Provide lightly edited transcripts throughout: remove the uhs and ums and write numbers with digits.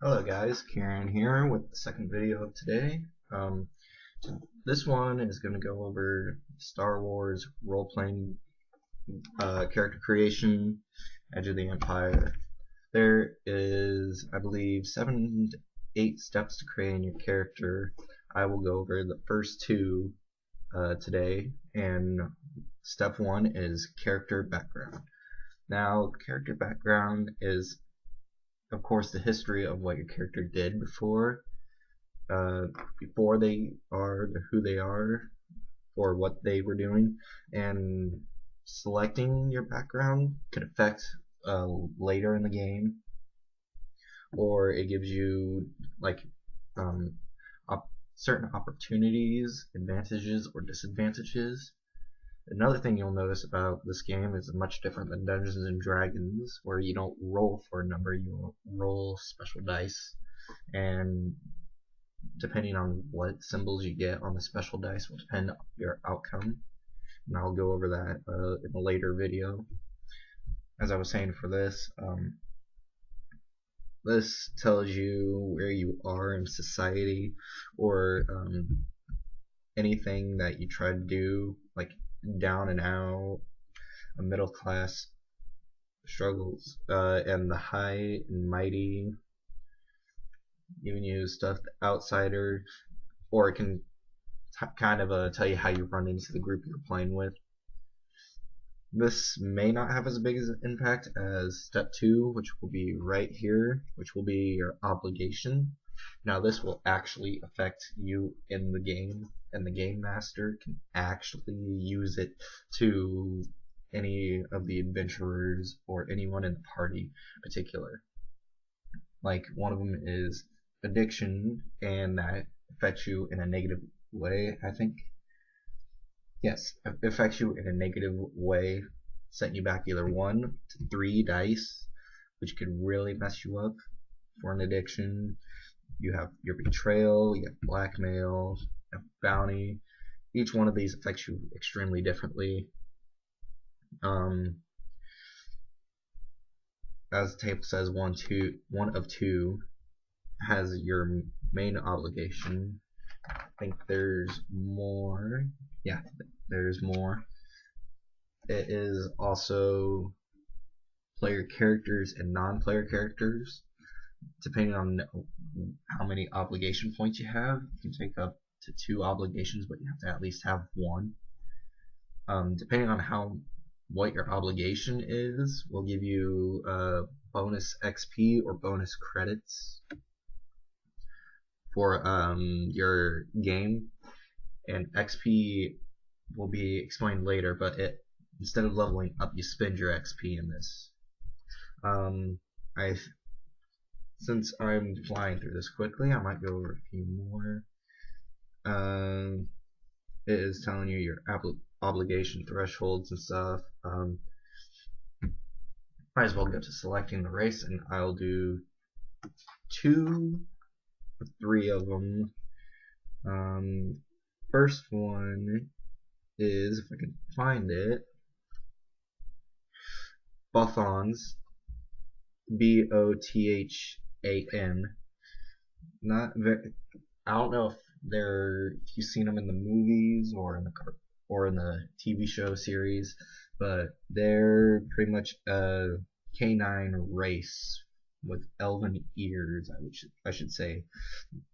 Hello guys, Kieran here with the second video of today. Um, this one is going to go over Star Wars role-playing character creation, Edge of the Empire. There is, I believe, 7 to 8 steps to creating your character. I will go over the first two today, and step 1 is character background. Now, character background is, of course, the history of what your character did before they are who they are or what they were doing, and selecting your background can affect later in the game, or it gives you like um, certain opportunities, advantages, or disadvantages. Another thing you'll notice about this game is much different than Dungeons and Dragons, where you don't roll for a number, you roll special dice, and depending on what symbols you get on the special dice will depend on your outcome, and I'll go over that in a later video. As I was saying, for this, this tells you where you are in society, or anything that you try to do, like down and out, a middle class struggles, and the high and mighty, giving you stuff, the outsider, or it can kind of tell you how you run into the group you're playing with. This may not have as big as an impact as step 2, which will be right here, which will be your obligation. Now this will actually affect you in the game, and the game master can actually use it to any of the adventurers or anyone in the party in particular. Like, one of them is addiction, and that affects you in a negative way, I think. Yes, it affects you in a negative way, setting you back either 1 to 3 dice, which could really mess you up for an addiction. You have your betrayal, you have blackmail, you have bounty. Each one of these affects you extremely differently. As the table says, one of two has your main obligation. I think there's more. Yeah, there's more. It is also player characters and non-player characters. Depending on how many obligation points you have, you can take up to 2 obligations, but you have to at least have 1. Depending on what your obligation is, will give you bonus XP or bonus credits for your game, and XP will be explained later, but instead of leveling up, you spend your XP in this. Since I'm flying through this quickly, I might go over a few more. It is telling you your obligation thresholds and stuff. Might as well go to selecting the race, and I'll do 2 or 3 of them. First one is, if I can find it, Bothans, Bothan. Not very. I don't know if you've seen them in the movies or in the TV show series, but they're pretty much a canine race with elven ears, I should say,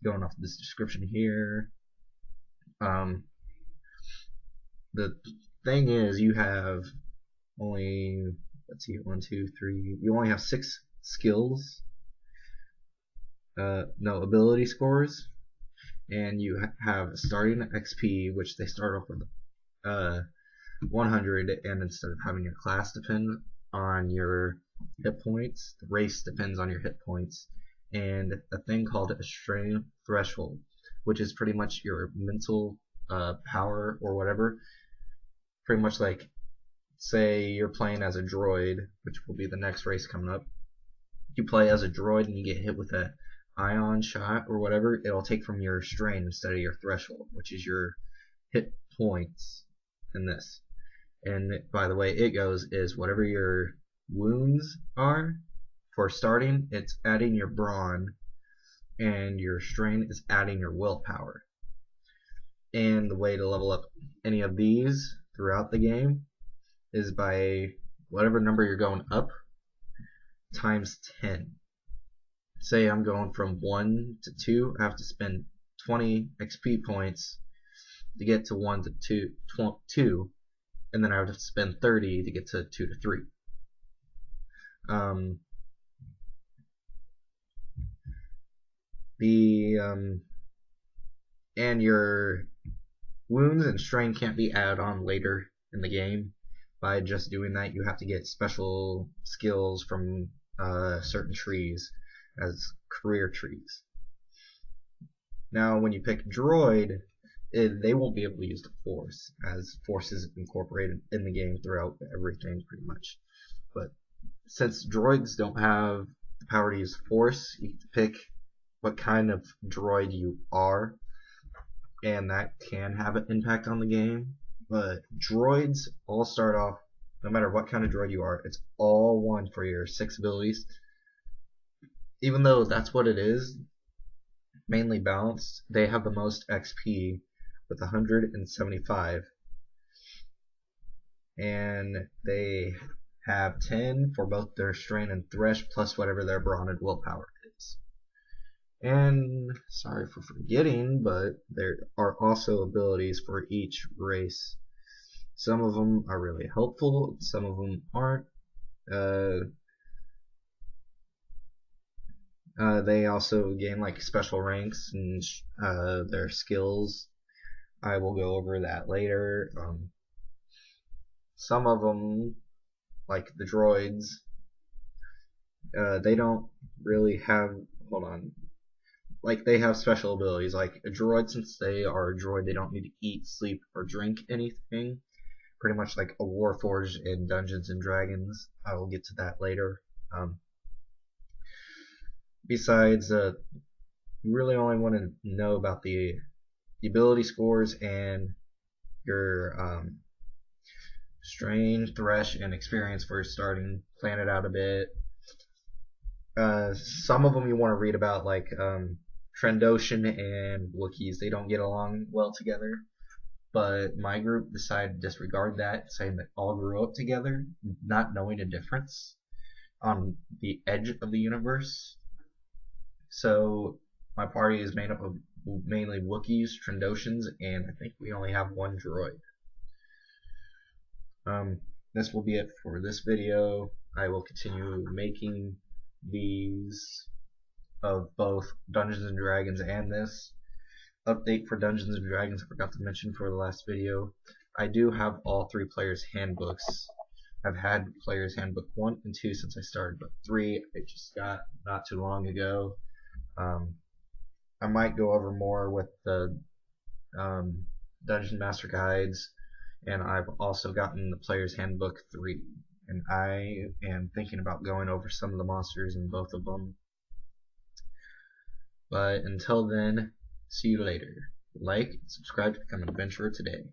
going off this description here. The thing is, you have only, let's see, 1, 2, 3. You only have 6 skills, no, ability scores, and you have starting XP, which they start off with 100, and instead of having your class depend on your hit points, the race depends on your hit points, and a thing called a strength threshold, which is pretty much your mental power or whatever. Pretty much like, say you're playing as a droid, which will be the next race coming up. You play as a droid and you get hit with a ion shot or whatever, it'll take from your strain instead of your threshold, which is your hit points in this. And by the way it goes is whatever your wounds are for starting, it's adding your brawn, and your strain is adding your willpower. And the way to level up any of these throughout the game is by whatever number you're going up times 10. Say I'm going from 1 to 2, I have to spend 20 XP points to get to 1 to 2, and then I would have to spend 30 to get to 2 to 3. And your wounds and strain can't be added on later in the game. By just doing that, you have to get special skills from certain trees as career trees. Now, when you pick droid, they won't be able to use the Force, as Force is incorporated in the game throughout everything pretty much. But since droids don't have the power to use Force, you can pick what kind of droid you are, and that can have an impact on the game. But droids all start off, no matter what kind of droid you are, it's all 1 for your 6 abilities. Even though that's what it is, mainly balanced, they have the most XP with 175, and they have 10 for both their strain and thresh plus whatever their brawn and willpower is. And sorry for forgetting, but there are also abilities for each race. Some of them are really helpful, some of them aren't. They also gain like special ranks and their skills. I will go over that later. Some of them, like the droids, they don't really have. Hold on. Like they have special abilities. Like a droid, since they are a droid, they don't need to eat, sleep, or drink anything. Pretty much like a Warforged in Dungeons and Dragons. I will get to that later. Besides, you really only want to know about the ability scores and your strain, thresh, and experience for starting. Plan it out a bit. Some of them you want to read about, like Trandoshan and Wookiees. They don't get along well together, but my group decided to disregard that, saying that all grew up together, not knowing a difference on the edge of the universe. So my party is made up of mainly Wookiees, Trandoshans, and I think we only have 1 droid. This will be it for this video. I will continue making these of both Dungeons and Dragons and this. Update for Dungeons and Dragons, I forgot to mention for the last video. I do have all 3 players' handbooks. I've had players' handbook 1 and 2 since I started, but 3 I just got not too long ago. I might go over more with the Dungeon Master Guides, and I've also gotten the Player's Handbook 3, and I am thinking about going over some of the monsters in both of them. But until then, see you later. Like, subscribe to become an adventurer today.